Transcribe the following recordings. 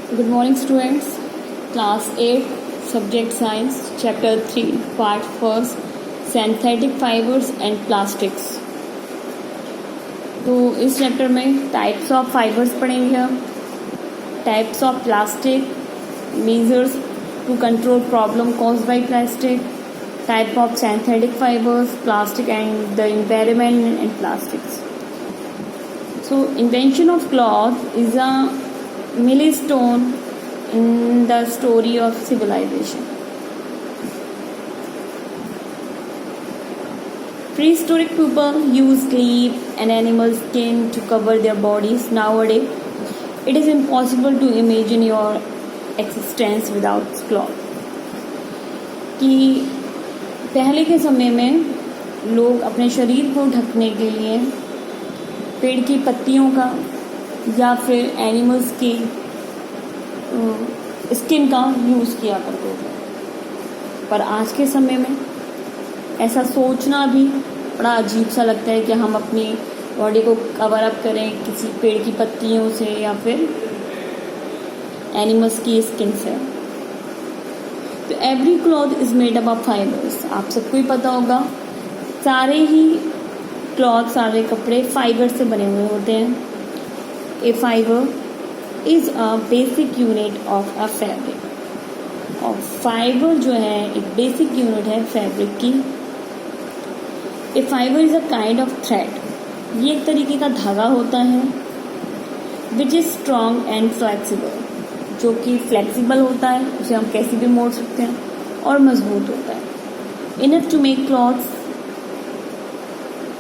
Good morning, students. Class 8, Subject Science, Chapter 3, Part 1, Synthetic Fibers and Plastics. तो इस chapter में types of fibres पढ़ेंगे हम, types of plastic, measures to control problem caused by plastic, type of synthetic fibres, plastic and the environment and plastics. So invention of cloth is a milestone in the story of civilization. Prehistoric people used leaf and animal skin to cover their bodies. Nowadays, it is impossible to imagine your existence without cloth. कि पहले के समय में लोग अपने शरीर को ढकने के लिए पेड़ की पत्तियों का या फिर एनिमल्स की स्किन का यूज़ किया करते थे. पर आज के समय में ऐसा सोचना भी बड़ा अजीब सा लगता है कि हम अपनी बॉडी को कवर अप करें किसी पेड़ की पत्तियों से या फिर एनिमल्स की स्किन से. तो every cloth is made up of fibres. आप सबको ही पता होगा सारे ही क्लॉथ, सारे कपड़े फाइबर से बने हुए होते हैं. A fibre is a basic unit of a fabric. और फाइबर जो है एक बेसिक यूनिट है फैब्रिक की. A fibre is a kind of thread. ये एक तरीके का धागा होता है which is strong and flexible, जो कि फ्लेक्सिबल होता है, उसे हम कैसे भी मोड़ सकते हैं, और मजबूत होता है. Enough to make clothes.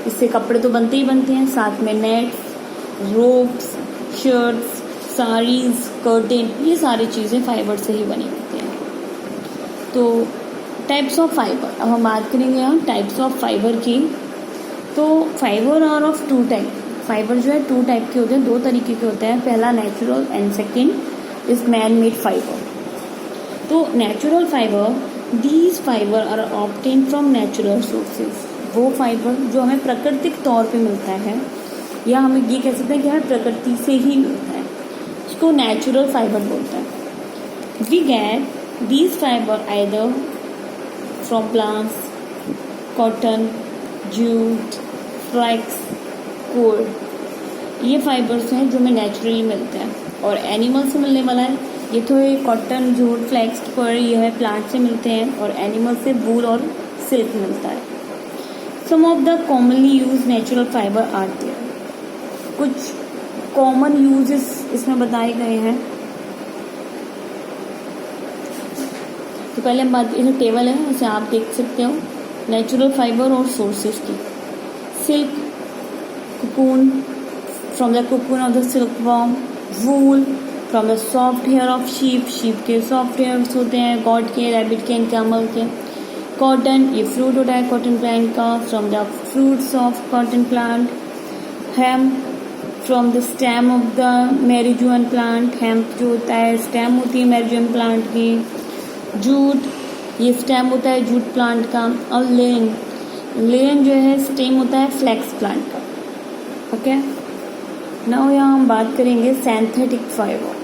इससे कपड़े तो बनते ही बनते हैं, साथ में nets, ropes, shirts, saris, curtain, ये सारी चीज़ें फाइबर से ही बनी होती हैं. तो टाइप्स ऑफ फाइबर, अब हम बात करेंगे यहाँ टाइप्स ऑफ फाइबर की. तो fibre are of two type. Fibre जो है टू टाइप के होते हैं, दो तरीके के होते हैं. पहला natural and second is man made fibre. तो natural fibre, these fibres are obtain from natural sources. वो फाइबर जो हमें प्राकृतिक तौर पे मिलता है, या हमें ये कह सकते हैं कि हमें प्रकृति से ही मिलता है, उसको नेचुरल फाइबर बोलते हैं. We get these fibres either from plants, cotton, jute, flax, coir. ये फाइबर्स हैं जो हमें नेचुरली मिलते हैं. और एनिमल से मिलने वाला है ये तो ये कॉटन, जूट, फ्लैक्स, कोल, ये है प्लांट से मिलते हैं. और एनिमल से वूल और सिल्क मिलता है. Some of the commonly used natural fiber are there. कुछ कॉमन यूजेस इसमें बताए गए हैं. तो पहले हम बात, ये टेबल है, इसे आप देख सकते हो. नेचुरल फाइबर और सोर्सेज की. Silk, cocoon, from the cocoon of the silkworm. wool, from the soft hair of sheep. sheep के soft hairs होते हैं, goat के, rabbit के, camel के. कॉटन, ये फ्रूट होता है कॉटन प्लांट का, from the fruits of cotton plant. Hemp, from the stem of the marijuana plant. Hemp जो होता है स्टेम होती है मैरिजुआन प्लांट की. जूट, ये स्टेम होता है जूट प्लांट का. और लेन, लेन जो है स्टेम होता है फ्लैक्स प्लांट का. ओके, नाउ यहाँ हम बात करेंगे synthetic fibre.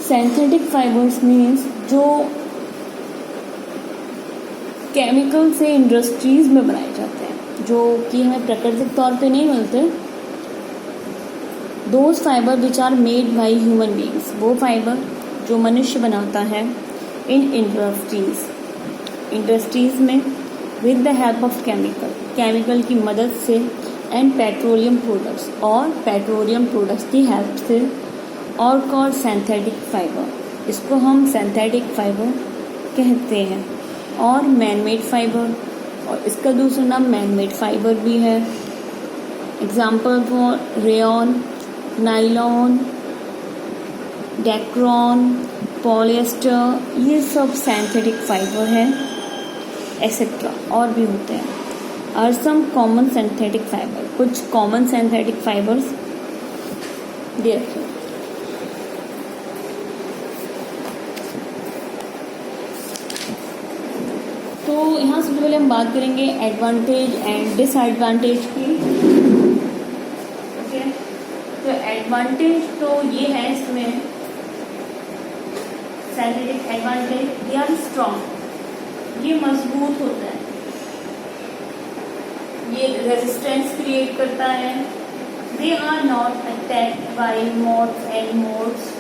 Synthetic fibres means जो केमिकल से इंडस्ट्रीज में बनाए जाते हैं, जो कि हमें प्राकृतिक तौर पे नहीं मिलते. Those fibre which are made by human beings. वो फाइबर जो मनुष्य बनाता है इन इंडस्ट्रीज. इंडस्ट्रीज में with the help of chemical, chemical की मदद से. एंड पेट्रोलियम प्रोडक्ट्स, और पेट्रोलियम प्रोडक्ट्स की हेल्प से. और कॉल्ड सिंथेटिक फाइबर. इसको हम सिंथेटिक फाइबर कहते हैं. और मैन मेड फाइबर, और इसका दूसरा नाम मैन मेड फाइबर भी है. Example for rayon, nylon, Dacron, polyester, ये सब सिंथेटिक फाइबर हैं, एक्सेट्रा और भी होते हैं. Are some common synthetic fibre. कुछ कॉमन सिंथेटिक फाइबर्स दे रखे. तो यहाँ सबसे पहले हम बात करेंगे एडवांटेज एंड डिसएडवांटेज की. ओके, तो एडवांटेज तो ये है इसमें, synthetic advantage, they are strong, ये मजबूत होता है, ये रेजिस्टेंस क्रिएट करता है, they are not attacked by moths and moths,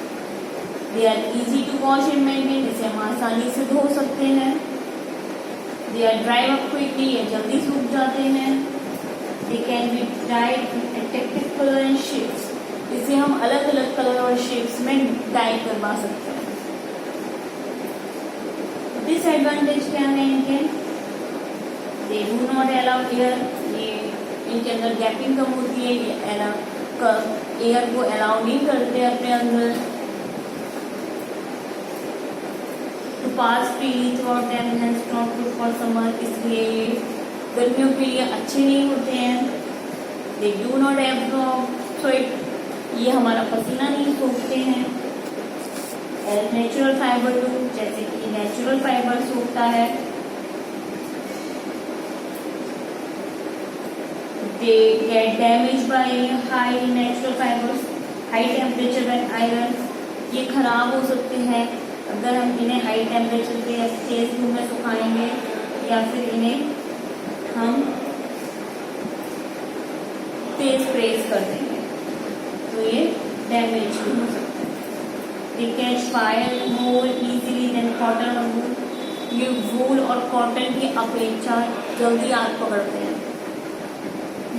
they are easy to wash and maintain, इसे हम आसानी से धो सकते हैं, they are dry up quickly, ये जल्दी सूख जाते हैं, they can be died in attractive colour and shapes, इसे हम अलग अलग कलर और शेप्स में डाई करवा सकते हैं। डिसएडवांटेज क्या है इनके, दे डू नॉट अलाउ एयर, ये इनके अंदर गैपिंग कम होती है, ये एयर को अलाउ नहीं करते अपने अंदर to pass freely throughout them, hence not good for summer, इसलिए ये गर्मियों के लिए अच्छे नहीं होते हैं। They do not absorb sweat, ये हमारा पसीना नहीं सोखते हैं। नेचुरल फाइबर टू, जैसे कि नेचुरल फाइबर सोखता है। They get damage by high natural fibres, high temperature and iron, ये खराब हो सकते हैं अगर हम इन्हें हाई टेम्परेचर पे या तेज धूप में सुखाएंगे या फिर इन्हें हम तेज प्रेस कर देंगे तो ये डैमेज भी हो सकता है। They catch fire more easily than cotton और वूल, ये वूल और कॉटन की अपेक्षा जल्दी आग पकड़ते हैं।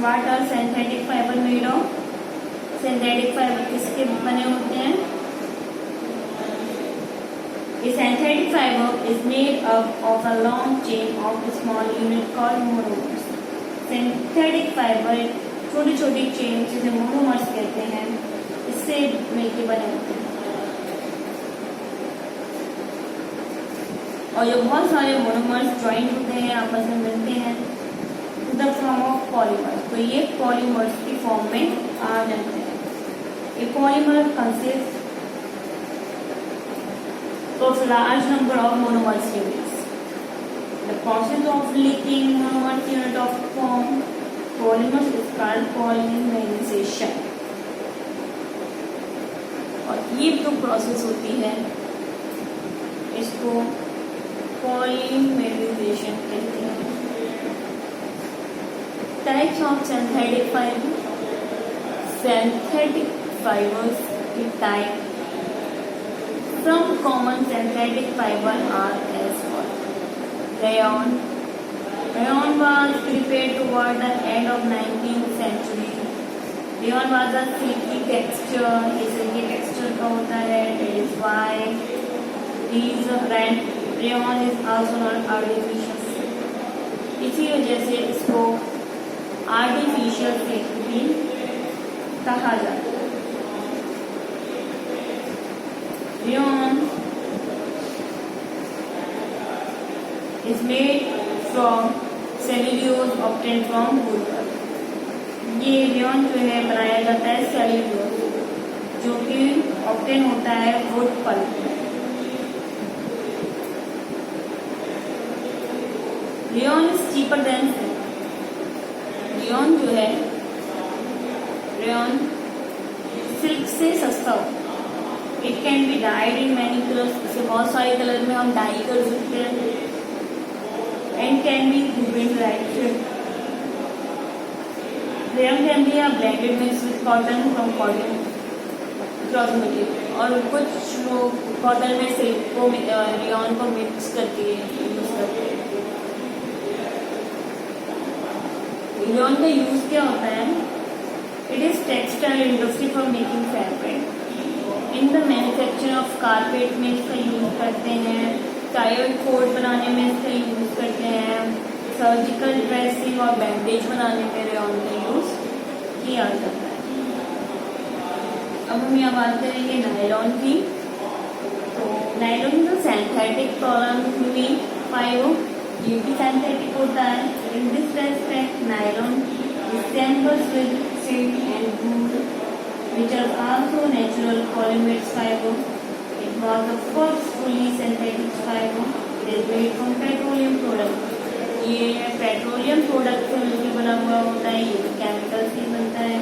What are synthetic fibre made of, synthetic fibre किसके बने होते हैं? A synthetic fiber is made up of a long chain of small unit called monomers. Synthetic fiber छोटी छोटी चेन जिसे मोनोमर्स कहते हैं, इससे मिलके बने होते हैं। और जो बहुत सारे मोनोमर्स ज्वाइन होते हैं, आपस में मिलते हैं in the form of polymers, तो ये पॉलीमर्स की फॉर्म में आ जाते हैं। ए polymer consist of large number of monomers units. The process of linking monomers unit of form polymers is called polymerization. और ये जो प्रोसेस होती है इसको polymerization कहते हैं। Types of synthetic fibers. Synthetic fibers की type from common synthetic fiber are as follows. Rayon. Rayon was prepared toward the end of 19th century. Rayon was a silky texture. ये silky texture का होता है. That is why these rayon is also not artificial. इसी वजह से इसको artificial silk भी कहा जाता है। Rayon is made from cellulose obtained from wood. ये रेयन जो है बनाया जाता है सेल्यूलोज जो कि ऑब्टेन होता है वुड पल्प में। Rayon is cheaper than silk, rayon जो है रेयन सिल्क से सस्ता होता है। It can be died in many colours, इसे बहुत सारे कलर में हम डाई कर सकते हैं। And can be woven like rayon can be blended mix with cotton from cotton cloth material, और कुछ लोग कॉटन में सिल्क को रेयन को मिक्स करके यूज करते हैं। रेयन का यूज क्या होता है? It is textile industry for making fabric. In the manufacture of carpet में इसका यूज करते हैं, टायर कोट बनाने में इसका यूज करते हैं, सर्जिकल ड्रेसिंग और बैंडेज बनाने में रेयन का यूज किया जाता है। अब हम यहाँ बात करेंगे नायलॉन की। तो nylon is synthetic polymer fibre, ये भी सिंथेटिक होता है। In this respect nylon resembles with silk and wool which are also natural polymer fiber. It was the first fully synthetic fiber. It is made from petroleum product. ये petroleum product से मिलकर बना हुआ होता है, ये केमिकल से बनता है।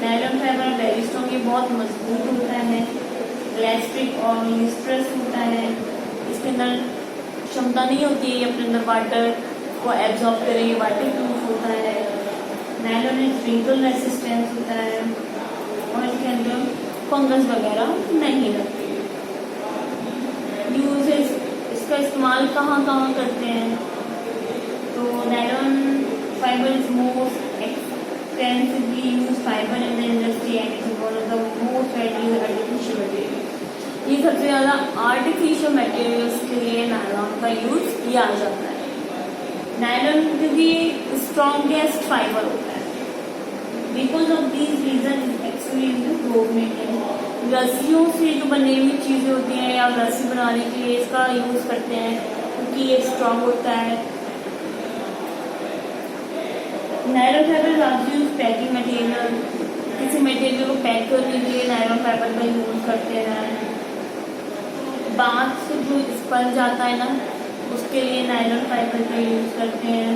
नायलॉन फाइबर वेरी स्ट्रॉन्ग ये बहुत मजबूत होता है, इलास्टिक और स्ट्रेस होता है, इसके अंदर क्षमता नहीं होती है अपने अंदर वाटर को एब्जॉर्ब करे, ये वाटर प्रूफ होता है। नायलॉन में रिंकल रेसिस्टेंस होता है और इसके अंदर फंगस वगैरह नहीं लगती। यूजेस, इसका इस्तेमाल कहाँ कहाँ करते हैं, तो nylon fibre is most extensively use fibre in the industry and is one of the most widely artificial material. ये सबसे ज़्यादा आर्टिफिशियल मटेरियल्स के लिए नायलॉन का यूज किया जाता है। नायलॉन क्योंकि स्ट्रॉन्गेस्ट फाइबर होता है, because of these reason actually रस्सियों से जो बनी हुई चीज़ें होती हैं या रस्सी बनाने के लिए इसका यूज़ करते हैं क्योंकि ये स्ट्रॉन्ग होता है। Nylon fibre largely use packing material, किसी मटेरियल को पैक करने के लिए नायलॉन फाइबर का यूज करते हैं। बाथ से जो स्पंज आता है ना, उसके लिए नायलॉन फाइबर का यूज करते हैं।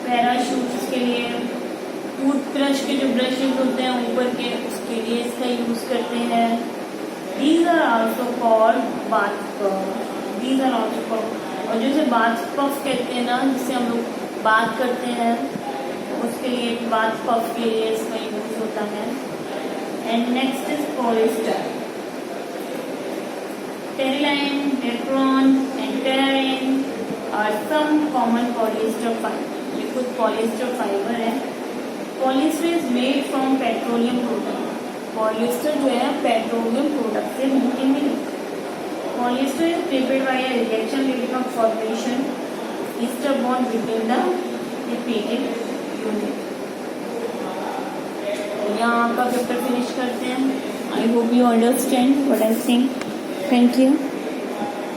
पैराशूट्स के लिए, टूथब्रश के जो ब्रशेज होते हैं ऊपर के, उसके लिए इसका यूज करते हैं। These are also called bath puff, these are also puff. और जैसे बाथ पफ कहते हैं ना, जिससे हम लोग बात करते हैं, उसके लिए बाथ पफ के लिए इसका यूज होता है। And next is polyester, terylene, dacron and terene are some common polyester fibre. ये कुछ पॉलिस्टर फाइबर है। Polyester is made from petroleum product, polyester जो है पेट्रोलियम प्रोडक्ट से बनके मिलता है। Polyester is prepared by a reaction leading to formation ester bond between the repeated unit. यहाँ का पेपर फिनिश करते हैं। I hope you understand what I am saying. Thank you.